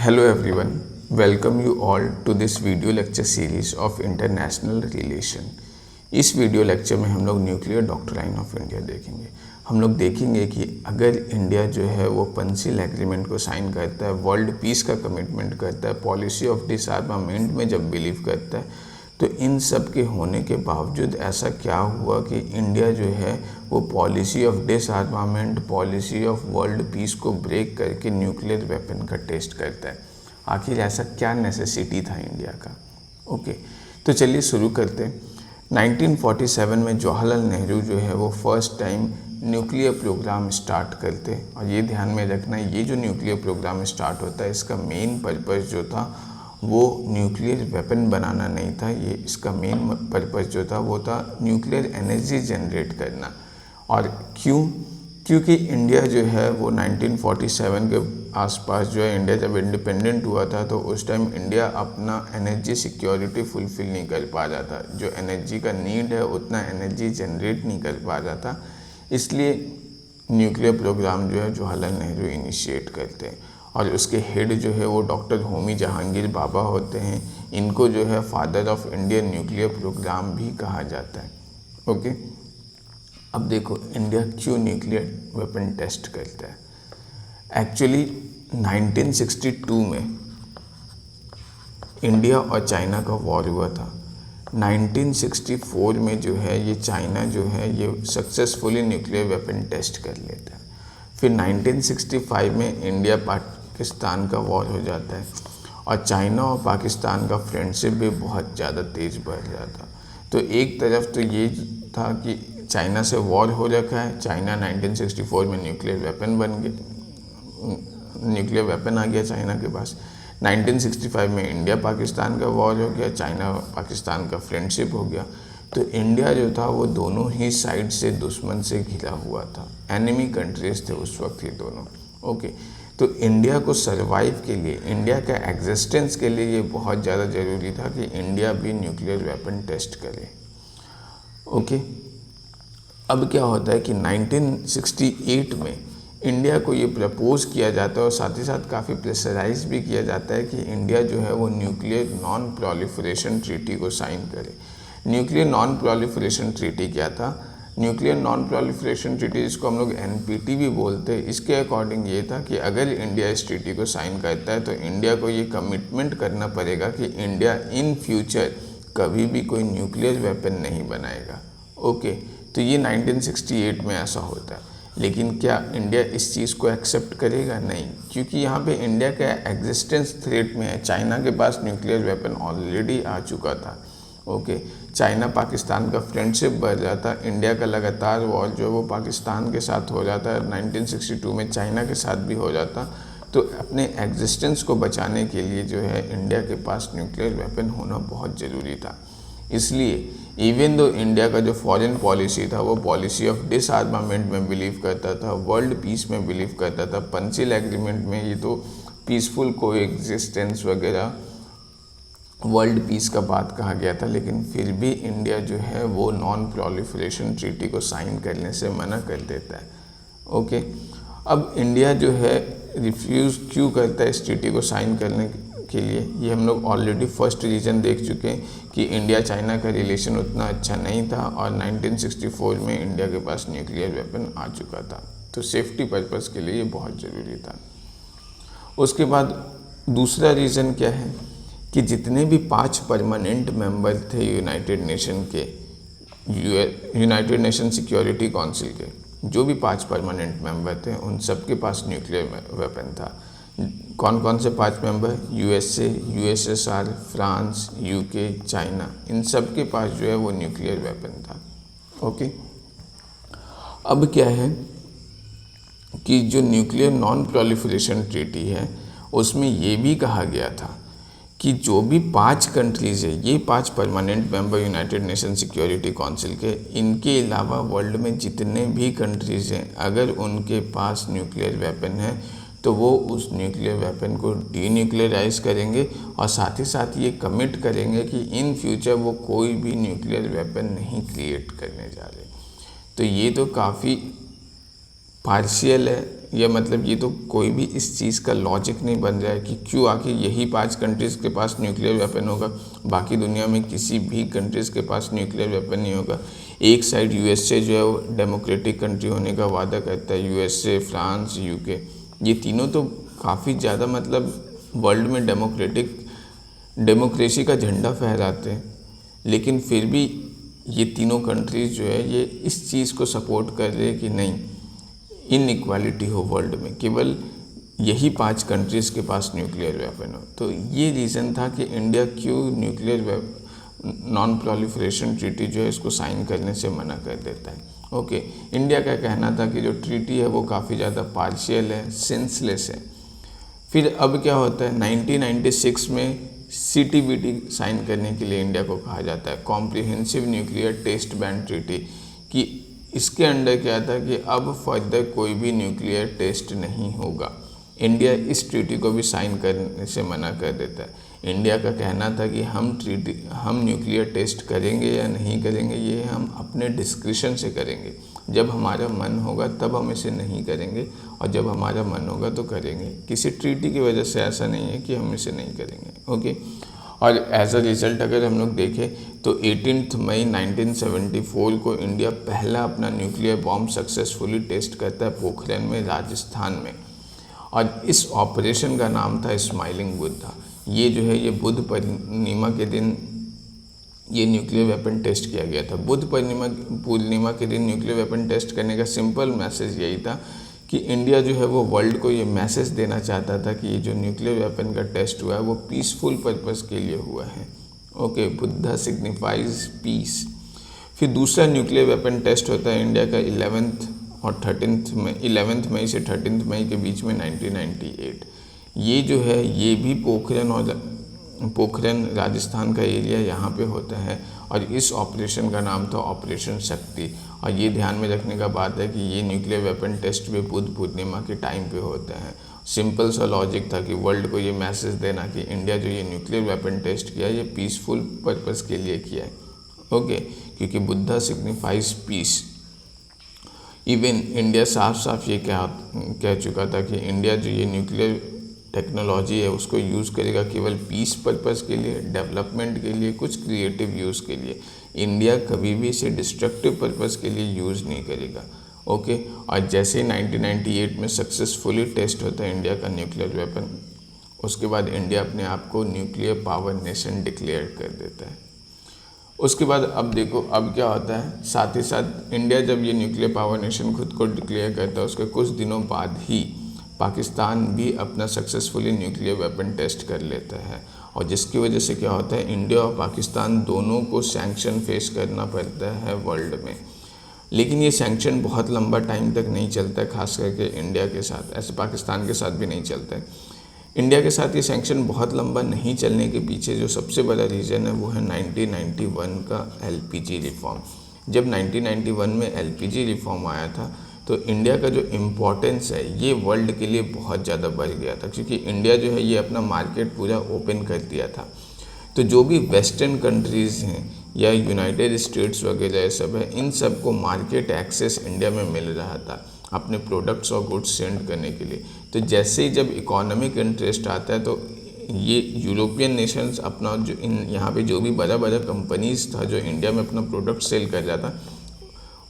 Hello everyone, welcome you all to this video lecture series of international relation। इस video lecture में हम लोग nuclear doctrine of India देखेंगे। हम लोग देखेंगे कि अगर इंडिया जो है वो पंसिल एग्रीमेंट को साइन करता है, वर्ल्ड पीस का कमिटमेंट करता है, पॉलिसी ऑफ डिसआर्मामेंट में जब बिलीव करता है, तो इन सब के होने के बावजूद ऐसा क्या हुआ कि इंडिया जो है वो policy of डिसआर्मामेंट, policy of world peace को ब्रेक करके न्यूक्लियर वेपन का टेस्ट करता है। आखिर ऐसा क्या नेसेसिटी था इंडिया का? ओके, तो चलिए शुरू करते हैं। 1947 में जवाहरलाल नेहरू जो है वो first time nuclear program start करते, और ये ध्यान में रखना, ये जो न्यूक्लियर प्रोग्राम स्टार्ट होता है इसका मेन पर्पस जो था वो न्यूक्लियर वेपन बनाना नहीं था। ये इसका मेन पर्पस जो था वो था न्यूक्लियर एनर्जी जनरेट करना। और क्योंकि इंडिया जो है वो 1947 के आसपास जो है, इंडिया जब इंडिपेंडेंट हुआ था तो उस टाइम इंडिया अपना एनर्जी सिक्योरिटी फुलफिल नहीं कर पा रहा था। जो एनर्जी का नीड है उतना एनर्जी जनरेट नहीं कर पा रहा था, इसलिए न्यूक्लियर प्रोग्राम जो है जवाहरलाल नेहरू इनिशिएट करते हैं। और उसके हेड जो है वो डॉक्टर होमी जहांगीर बाबा होते हैं। इनको जो है father of Indian nuclear program भी कहा जाता है। ओके, अब देखो इंडिया क्यों न्यूक्लियर वेपन टेस्ट करता है। एक्चुअली 1962 में इंडिया और चाइना का वॉर हुआ था। 1964 में जो है ये चाइना जो है ये सक्सेसफुली न्यूक्लियर वेपन टेस्ट कर लेता है। फिर 1965 में इंडिया पाकिस्तान का वॉर हो जाता है, और चाइना और पाकिस्तान का फ्रेंडशिप भी बहुत ज़्यादा तेज़ बढ़ जाता। तो एक तरफ तो ये था कि चाइना से वॉर हो रखा है, चाइना 1964 में न्यूक्लियर वेपन बन गया, न्यूक्लियर वेपन आ गया चाइना के पास। 1965 में इंडिया पाकिस्तान का वॉर हो गया, चाइना पाकिस्तान का फ्रेंडशिप हो गया। तो इंडिया जो था वो दोनों ही साइड से दुश्मन से घिरा हुआ था, एनिमी कंट्रीज थे उस वक्त ये दोनों। ओके, तो इंडिया को सरवाइव के लिए, इंडिया का एग्जिस्टेंस के लिए ये बहुत ज़्यादा ज़रूरी था कि इंडिया भी न्यूक्लियर वेपन टेस्ट करे। ओके, अब क्या होता है कि 1968 में इंडिया को ये प्रपोज किया जाता है, और साथ ही साथ काफ़ी प्रेशराइज भी किया जाता है कि इंडिया जो है वो न्यूक्लियर नॉन प्रोलिफरेशन ट्रीटी को साइन करे। न्यूक्लियर नॉन प्रोलिफरेशन ट्रीटी क्या था? न्यूक्लियर नॉन प्रोलिफरेशन ट्रीटी, जिसको हम लोग NPT भी बोलते हैं, इसके अकॉर्डिंग ये था कि अगर इंडिया इस ट्रीटी को साइन करता है तो इंडिया को ये कमिटमेंट करना पड़ेगा कि इंडिया इन फ्यूचर कभी भी कोई न्यूक्लियर वेपन नहीं बनाएगा। ओके, तो ये 1968 में ऐसा होता है। लेकिन क्या इंडिया इस चीज़ को एक्सेप्ट करेगा? नहीं, क्योंकि यहाँ पे इंडिया का एग्जिस्टेंस थ्रेट में है। चाइना के पास न्यूक्लियर वेपन ऑलरेडी आ चुका था। ओके, चाइना पाकिस्तान का फ्रेंडशिप बढ़ रहा था, इंडिया का लगातार वॉर जो है वो पाकिस्तान के साथ हो जाता है, 1962 में चाइना के साथ भी हो जाता। तो अपने एग्जिस्टेंस को बचाने के लिए जो है इंडिया के पास न्यूक्लियर वेपन होना बहुत ज़रूरी था। इसलिए इवन दो इंडिया का जो फॉरेन पॉलिसी था वो पॉलिसी ऑफ डिसआर्मामेंट में बिलीव करता था, वर्ल्ड पीस में बिलीव करता था, पंसिल एग्रीमेंट में ये तो पीसफुल को एग्जिस्टेंस वगैरह वर्ल्ड पीस का बात कहा गया था, लेकिन फिर भी इंडिया जो है वो नॉन प्रोलिफरेशन ट्रीटी को साइन करने से मना कर देता है। ओके, अब इंडिया जो है रिफ्यूज़ क्यों करता है इस ट्रीटी को साइन करने के लिए? ये हम लोग ऑलरेडी फर्स्ट रीज़न देख चुके हैं कि इंडिया चाइना का रिलेशन उतना अच्छा नहीं था, और 1964 में इंडिया के पास न्यूक्लियर वेपन आ चुका था, तो सेफ्टी पर्पस के लिए ये बहुत ज़रूरी था। उसके बाद दूसरा रीज़न क्या है कि जितने भी 5 परमानेंट मेंबर थे यूनाइटेड नेशन के, यूनाइटेड नेशन सिक्योरिटी काउंसिल के, जो भी 5 परमानेंट मेंबर थे उन सब के पास न्यूक्लियर वेपन था। कौन कौन से 5 member? USA, USSR, France, UK, China, इन सब के पास जो है वो न्यूक्लियर वेपन था। ओके, अब क्या है कि जो न्यूक्लियर नॉन प्रोलिफरेशन ट्रीटी है उसमें ये भी कहा गया था कि जो भी 5 कंट्रीज़ है, ये 5 permanent member United nation security council के, इनके अलावा वर्ल्ड में जितने भी कंट्रीज़ हैं, अगर उनके पास न्यूक्लियर वेपन है तो वो उस न्यूक्लियर वेपन को डीन्यूक्लियराइज करेंगे, और साथ ही साथ ये कमिट करेंगे कि इन फ्यूचर वो कोई भी न्यूक्लियर वेपन नहीं क्रिएट करने जा रहे। तो ये तो काफ़ी पार्शियल है, या मतलब ये तो कोई भी इस चीज़ का लॉजिक नहीं बन रहा है कि क्यों आखिर यही 5 कंट्रीज़ के पास न्यूक्लियर वेपन होगा, बाकी दुनिया में किसी भी कंट्रीज़ के पास न्यूक्लियर वेपन नहीं होगा। एक साइड यूएसए जो है वो डेमोक्रेटिक कंट्री होने का वादा करता है, यूएसए, फ्रांस, यूके, ये तीनों तो काफ़ी ज़्यादा मतलब वर्ल्ड में डेमोक्रेसी का झंडा फहराते हैं, लेकिन फिर भी ये तीनों कंट्रीज़ जो है ये इस चीज़ को सपोर्ट कर रहे हैं कि नहीं इनइक्वालिटी हो वर्ल्ड में, केवल यही 5 कंट्रीज़ के पास न्यूक्लियर वेपन हो। तो ये रीज़न था कि इंडिया क्यों न्यूक्लियर नॉन प्रोलिफरेशन ट्रीटी जो है इसको साइन करने से मना कर देता है। ओके, इंडिया का कहना था कि जो ट्रीटी है वो काफ़ी ज़्यादा पार्शियल है, सेंसलेस है। फिर अब क्या होता है, 1996 में CTBT साइन करने के लिए इंडिया को कहा जाता है, comprehensive nuclear test ban treaty, कि इसके अंडर क्या था कि अब फर्दर कोई भी न्यूक्लियर टेस्ट नहीं होगा। इंडिया इस ट्रीटी को भी साइन करने से मना कर देता है। इंडिया का कहना था कि हम न्यूक्लियर टेस्ट करेंगे या नहीं करेंगे ये हम अपने डिस्क्रिशन से करेंगे, जब हमारा मन होगा तब हम इसे नहीं करेंगे और जब हमारा मन होगा तो करेंगे। किसी ट्रीटी की वजह से ऐसा नहीं है कि हम इसे नहीं करेंगे। ओके, और एज अ रिज़ल्ट अगर हम लोग देखें तो 18 मई 1974 को इंडिया पहला अपना न्यूक्लियर बॉम्ब सक्सेसफुली टेस्ट करता है पोखरण में, राजस्थान में, और इस ऑपरेशन का नाम था स्माइलिंग बुद्धा। ये जो है ये बुद्ध पूर्णिमा के दिन ये न्यूक्लियर वेपन टेस्ट किया गया था। बुद्ध पूर्णिमा के दिन न्यूक्लियर वेपन टेस्ट करने का सिंपल मैसेज यही था कि इंडिया जो है वो वर्ल्ड को ये मैसेज देना चाहता था कि ये जो न्यूक्लियर वेपन का टेस्ट हुआ है वो पीसफुल पर्पस के लिए हुआ है। Okay, Buddha signifies peace. फिर दूसरा न्यूक्लियर वेपन टेस्ट होता है इंडिया का 11 मई से 13 मई के बीच में 1998। ये जो है ये भी पोखरण राजस्थान का एरिया यहाँ पे होता है, और इस ऑपरेशन का नाम था ऑपरेशन शक्ति। और ये ध्यान में रखने का बात है कि ये न्यूक्लियर वेपन टेस्ट भी बुद्ध पूर्णिमा के टाइम पे होते हैं। सिंपल सा लॉजिक था कि वर्ल्ड को ये मैसेज देना कि इंडिया जो ये न्यूक्लियर वेपन टेस्ट किया ये पीसफुल पर्पस के लिए किया है। ओके, क्योंकि Buddha signifies peace. Even India साफ साफ ये कह चुका था कि इंडिया जो ये न्यूक्लियर टेक्नोलॉजी है उसको यूज़ करेगा केवल पीस पर्पस के लिए, डेवलपमेंट के लिए, कुछ क्रिएटिव यूज़ के लिए। इंडिया कभी भी इसे डिस्ट्रक्टिव पर्पस के लिए यूज़ नहीं करेगा। ओके, और जैसे ही 1998 में सक्सेसफुली टेस्ट होता है इंडिया का न्यूक्लियर वेपन, उसके बाद इंडिया अपने आप को न्यूक्लियर पावर नेशन डिक्लेयर कर देता है। उसके बाद अब देखो अब क्या होता है, साथ ही साथ इंडिया जब ये न्यूक्लियर पावर नेशन खुद को डिक्लेयर करता है उसके कुछ दिनों बाद ही पाकिस्तान भी अपना सक्सेसफुली न्यूक्लियर वेपन टेस्ट कर लेता है, और जिसकी वजह से क्या होता है इंडिया और पाकिस्तान दोनों को सैंक्शन फेस करना पड़ता है वर्ल्ड में। लेकिन ये सैंक्शन बहुत लंबा टाइम तक नहीं चलता है, खास करके इंडिया के साथ, ऐसे पाकिस्तान के साथ भी नहीं चलता है। इंडिया के साथ ये सैंक्शन बहुत लंबा नहीं चलने के पीछे जो सबसे बड़ा रीज़न है वो है 1991 का LPG रिफॉर्म। जब 1991 में LPG रिफॉर्म आया था तो इंडिया का जो इम्पोर्टेंस है ये वर्ल्ड के लिए बहुत ज़्यादा बढ़ गया था, क्योंकि इंडिया जो है ये अपना मार्केट पूरा ओपन कर दिया था। तो जो भी वेस्टर्न कंट्रीज़ हैं या यूनाइटेड स्टेट्स वगैरह सब है, इन सब को मार्केट एक्सेस इंडिया में मिल रहा था अपने प्रोडक्ट्स और गुड्स सेंड करने के लिए। तो जैसे ही जब इकोनॉमिक इंटरेस्ट आता है तो ये यूरोपियन नेशंस अपना जो यहाँ पे जो भी बड़ा बड़ा कंपनीज़ था जो इंडिया में अपना प्रोडक्ट सेल कर रहा था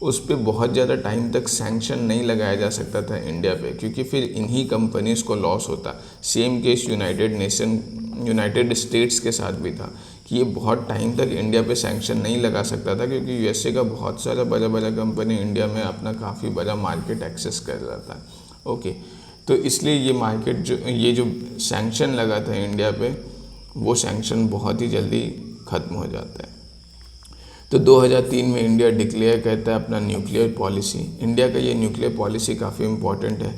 उस पर बहुत ज़्यादा टाइम तक सैंक्शन नहीं लगाया जा सकता था इंडिया पे, क्योंकि फिर इन्हीं कंपनीज़ को लॉस होता। सेम केस यूनाइटेड स्टेट्स के साथ भी था कि ये बहुत टाइम तक इंडिया पे सैंक्शन नहीं लगा सकता था, क्योंकि यूएसए का बहुत सारा बड़ा बड़ा कंपनी इंडिया में अपना काफ़ी बड़ा मार्केट एक्सेस कर रहा था। ओके, तो इसलिए ये जो सैंक्शन लगा था इंडिया पे वो सैंक्शन बहुत ही जल्दी ख़त्म हो जाता है। तो 2003 में इंडिया डिक्लेयर करता है अपना न्यूक्लियर पॉलिसी। इंडिया का ये न्यूक्लियर पॉलिसी काफ़ी इम्पॉर्टेंट है,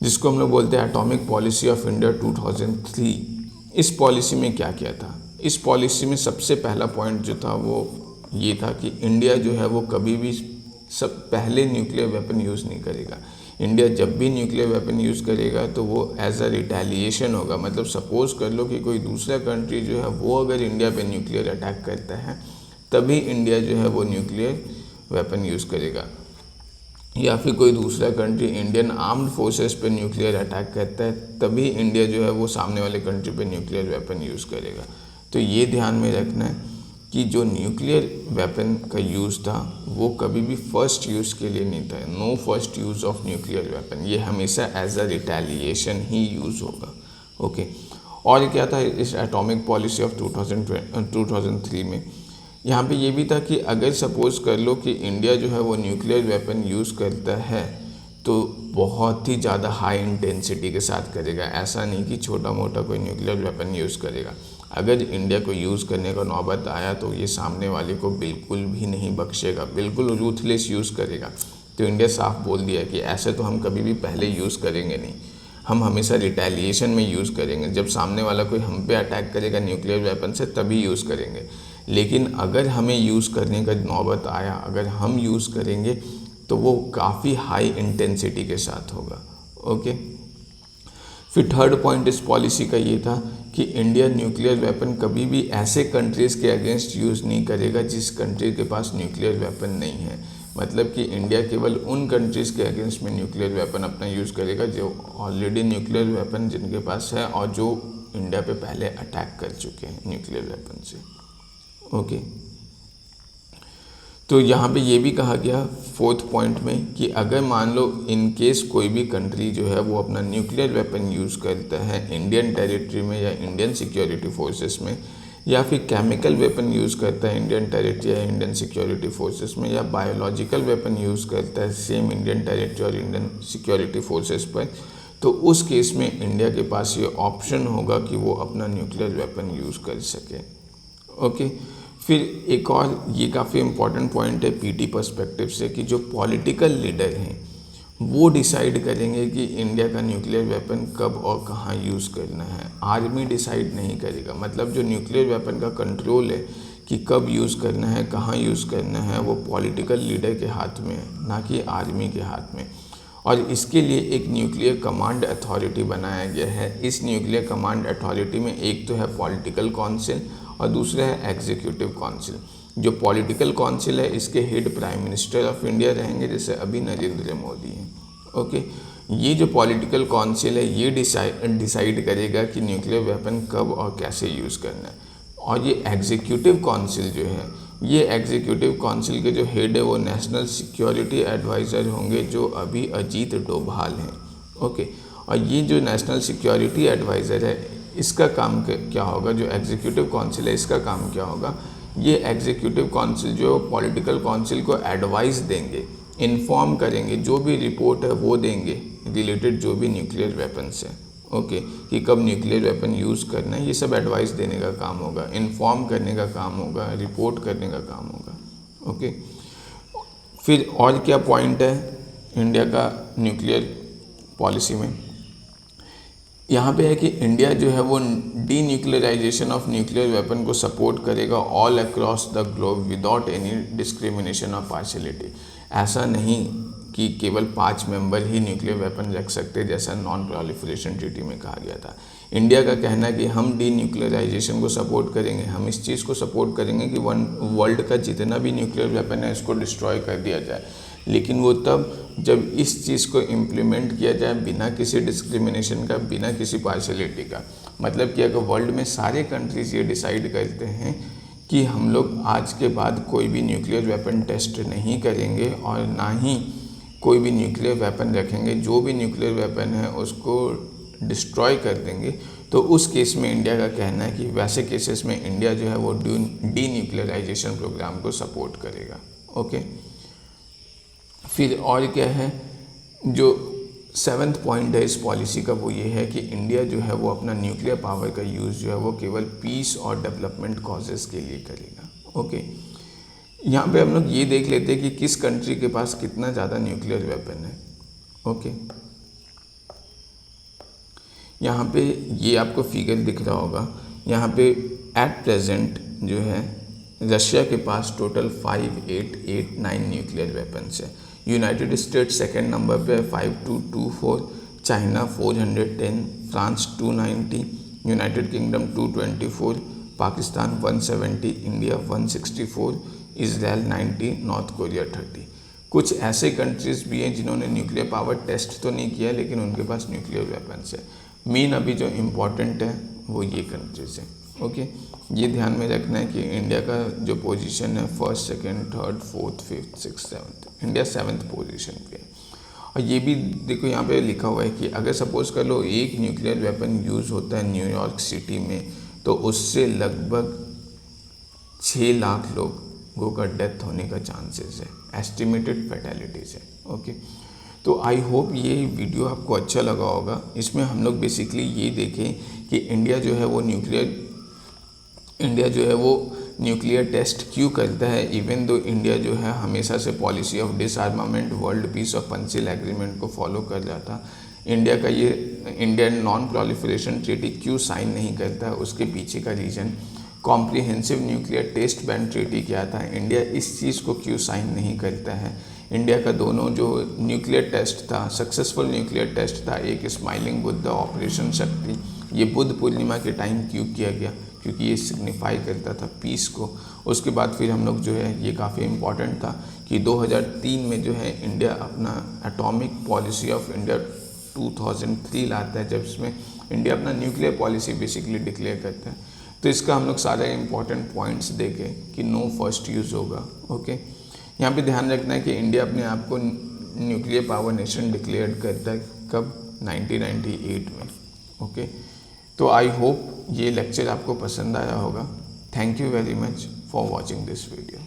जिसको हम लोग बोलते हैं एटॉमिक पॉलिसी ऑफ इंडिया 2003। इस पॉलिसी में क्या किया था, इस पॉलिसी में सबसे पहला पॉइंट जो था वो ये था कि इंडिया जो है वो कभी भी पहले न्यूक्लियर वेपन यूज़ नहीं करेगा। इंडिया जब भी न्यूक्लियर वेपन यूज़ करेगा तो वो एज अ रिटेलिएशन होगा। मतलब सपोज़ कर लो कि कोई दूसरा कंट्री जो है वो अगर इंडिया पे न्यूक्लियर अटैक करता है तभी इंडिया जो है वो न्यूक्लियर वेपन यूज़ करेगा। या फिर कोई दूसरा कंट्री इंडियन आर्म्ड फोर्सेस पे न्यूक्लियर अटैक करता है, तभी इंडिया जो है वो सामने वाले कंट्री पे न्यूक्लियर वेपन यूज़ करेगा। तो ये ध्यान में रखना है कि जो न्यूक्लियर वेपन का यूज़ था वो कभी भी फर्स्ट यूज़ के लिए नहीं था। No first use of nuclear weapon, ये हमेशा एज अ रिटेलिएशन ही यूज़ होगा। ओके, और क्या था इस एटॉमिक पॉलिसी ऑफ 2003 में, यहाँ पे ये भी था कि अगर सपोज़ कर लो कि इंडिया जो है वो न्यूक्लियर वेपन यूज़ करता है तो बहुत ही ज़्यादा हाई इंटेंसिटी के साथ करेगा। ऐसा नहीं कि छोटा मोटा कोई न्यूक्लियर वेपन यूज़ करेगा। अगर इंडिया को यूज़ करने का नौबत आया तो ये सामने वाले को बिल्कुल भी नहीं बख्शेगा, बिल्कुल रूथलेस यूज़ करेगा। तो इंडिया साफ बोल दिया कि ऐसे तो हम कभी भी पहले यूज़ करेंगे नहीं, हम हमेशा रिटेलिएशन में यूज़ करेंगे। जब सामने वाला कोई हम पे अटैक करेगा न्यूक्लियर वेपन से तभी यूज़ करेंगे, लेकिन अगर हमें यूज़ करने का नौबत आया, अगर हम यूज़ करेंगे तो वो काफ़ी हाई इंटेंसिटी के साथ होगा। ओके, फिर थर्ड पॉइंट इस पॉलिसी का ये था कि इंडिया न्यूक्लियर वेपन कभी भी ऐसे कंट्रीज़ के अगेंस्ट यूज़ नहीं करेगा जिस कंट्री के पास न्यूक्लियर वेपन नहीं है। मतलब कि इंडिया केवल उन कंट्रीज़ के अगेंस्ट में न्यूक्लियर वेपन अपना यूज़ करेगा जो ऑलरेडी न्यूक्लियर वेपन जिनके पास है और जो इंडिया पे पहले अटैक कर चुके हैं न्यूक्लियर वेपन से। ओके, तो यहाँ पे ये भी कहा गया फोर्थ पॉइंट में कि अगर मान लो इन केस कोई भी कंट्री जो है वो अपना न्यूक्लियर वेपन यूज़ करता है इंडियन टेरिटरी में या इंडियन सिक्योरिटी फोर्सेस में, या फिर केमिकल वेपन यूज़ करता है इंडियन टेरिटरी या इंडियन सिक्योरिटी फोर्सेस में, या बायोलॉजिकल वेपन यूज़ करता है सेम इंडियन टेरिटरी और इंडियन सिक्योरिटी फोर्सेस पर, तो उस केस में इंडिया के पास ये ऑप्शन होगा कि वो अपना न्यूक्लियर वेपन यूज़ कर सके। ओके, फिर एक और ये काफ़ी इम्पॉर्टेंट पॉइंट है पीटी पर्सपेक्टिव से कि जो पॉलिटिकल लीडर हैं वो डिसाइड करेंगे कि इंडिया का न्यूक्लियर वेपन कब और कहाँ यूज़ करना है। आर्मी डिसाइड नहीं करेगा। मतलब जो न्यूक्लियर वेपन का कंट्रोल है कि कब यूज़ करना है, कहाँ यूज़ करना है, वो पॉलिटिकल लीडर के हाथ में है, ना कि आर्मी के हाथ में। और इसके लिए एक न्यूक्लियर कमांड अथॉरिटी बनाया गया है। इस न्यूक्लियर कमांड अथॉरिटी में एक तो है पॉलिटिकल काउंसिल और दूसरा है एग्जीक्यूटिव काउंसिल। जो पॉलिटिकल काउंसिल है इसके head prime minister of India रहेंगे, जैसे अभी नरेंद्र मोदी हैं। ओके, ये जो पॉलिटिकल काउंसिल है ये डिसाइड करेगा कि न्यूक्लियर वेपन कब और कैसे यूज़ करना है। और ये एग्जीक्यूटिव काउंसिल जो है, ये एग्जीक्यूटिव काउंसिल के जो हेड है वो नेशनल सिक्योरिटी एडवाइज़र होंगे जो अभी अजीत डोभाल हैं। ओके, और ये जो नेशनल सिक्योरिटी एडवाइज़र है इसका काम क्या होगा, जो एग्जीक्यूटिव काउंसिल है इसका काम क्या होगा, ये एग्जीक्यूटिव काउंसिल जो पॉलिटिकल काउंसिल को एडवाइस देंगे, इन्फॉर्म करेंगे, जो भी रिपोर्ट है वो देंगे रिलेटेड जो भी न्यूक्लियर वेपन्स है। ओके, कि कब न्यूक्लियर वेपन यूज़ करना है, ये सब एडवाइस देने का काम होगा, इन्फॉर्म करने का काम होगा, रिपोर्ट करने का काम होगा। ओके, फिर और क्या पॉइंट है इंडिया का न्यूक्लियर पॉलिसी में, यहाँ पे है कि इंडिया जो है वो D nuclearization of nuclear weapon को सपोर्ट करेगा all across the globe without any discrimination और पार्शियलिटी। ऐसा नहीं कि केवल 5 मेंबर ही न्यूक्लियर वेपन रख सकते जैसा नॉन प्रोलिफरेशन ट्रीटी में कहा गया था। इंडिया का कहना है कि हम डी न्यूक्लियराइजेशन को सपोर्ट करेंगे, हम इस चीज़ को सपोर्ट करेंगे कि वर्ल्ड का जितना भी न्यूक्लियर वेपन है इसको डिस्ट्रॉय कर दिया जाए, लेकिन वो तब जब इस चीज़ को इम्प्लीमेंट किया जाए बिना किसी डिस्क्रिमिनेशन का, बिना किसी पार्शियलिटी का। मतलब कि अगर वर्ल्ड में सारे कंट्रीज़ ये डिसाइड करते हैं कि हम लोग आज के बाद कोई भी न्यूक्लियर वेपन टेस्ट नहीं करेंगे और ना ही कोई भी न्यूक्लियर वेपन रखेंगे, जो भी न्यूक्लियर वेपन है उसको डिस्ट्रॉय कर देंगे, तो उस केस में इंडिया का कहना है कि वैसे केसेस में इंडिया जो है वो डी न्यूक्लियराइजेशन प्रोग्राम को सपोर्ट करेगा। ओके, फिर और क्या है, जो 7th पॉइंट है इस पॉलिसी का वो ये है कि इंडिया जो है वो अपना न्यूक्लियर पावर का यूज़ जो है वो केवल पीस और डेवलपमेंट कॉजेज़ के लिए करेगा। ओके, यहाँ पे हम लोग ये देख लेते हैं कि किस कंट्री के पास कितना ज़्यादा न्यूक्लियर वेपन है। ओके, यहाँ पे ये आपको फिगर दिख रहा होगा, यहाँ पे एट प्रेजेंट जो है रशिया के पास टोटल 5889 न्यूक्लियर वेपन्स है। यूनाइटेड स्टेट्स सेकेंड नंबर पे 5224, China 410, France 290, United kingdom 224, Pakistan 170, India 164, Israel 90, north Korea 30। कुछ ऐसे कंट्रीज़ भी हैं जिन्होंने न्यूक्लियर पावर टेस्ट तो नहीं किया लेकिन उनके पास न्यूक्लियर वेपन्स है। मेन अभी जो इम्पोर्टेंट है वो ये कंट्रीज़ हैं। ओके, ये ध्यान में रखना है कि इंडिया का जो पोजीशन है first, second, third, fourth, fifth, six, seventh, India 7th position पे है। और ये भी देखो यहाँ पे लिखा हुआ है कि अगर सपोज़ कर लो एक न्यूक्लियर वेपन यूज़ होता है न्यूयॉर्क सिटी में, तो उससे लगभग 6 लाख लोगों का डेथ होने का चांसेस है, एस्टिमेटेड फैटेलिटीज़ है। ओके, तो आई होप ये वीडियो आपको अच्छा लगा होगा। इसमें हम लोग बेसिकली ये देखें कि इंडिया जो है वो न्यूक्लियर टेस्ट क्यों करता है, इवन दो इंडिया जो है हमेशा से policy of disarmament, world peace और पंसिल एग्रीमेंट को फॉलो कर जाता। इंडिया का ये इंडियन नॉन प्रोलिफरेशन ट्रीटी क्यों साइन नहीं करता है, उसके पीछे का reason comprehensive nuclear test ban treaty क्या था, इंडिया इस चीज़ को क्यों साइन नहीं करता है, इंडिया का दोनों जो न्यूक्लियर टेस्ट था, सक्सेसफुल न्यूक्लियर टेस्ट था, एक स्माइलिंग बुद्ध, ऑपरेशन शक्ति, ये बुद्ध पूर्णिमा के टाइम क्यों किया गया, क्योंकि ये सिग्निफाई करता था पीस को। उसके बाद फिर हम लोग जो है ये काफ़ी इम्पॉर्टेंट था कि 2003 में जो है इंडिया अपना एटॉमिक पॉलिसी ऑफ इंडिया 2003 लाता है, जब इसमें इंडिया अपना न्यूक्लियर पॉलिसी बेसिकली डिक्लेयर करता है। तो इसका हम लोग सारे इंपॉर्टेंट पॉइंट्स देखें कि नो फर्स्ट यूज़ होगा। ओके, यहाँ पे ध्यान रखना है कि इंडिया अपने आप को न्यूक्लियर पावर नेशन डिक्लेयर करता है कब, 1998 में। ओके, तो आई होप ये लेक्चर आपको पसंद आया होगा। Thank you very much for watching this video.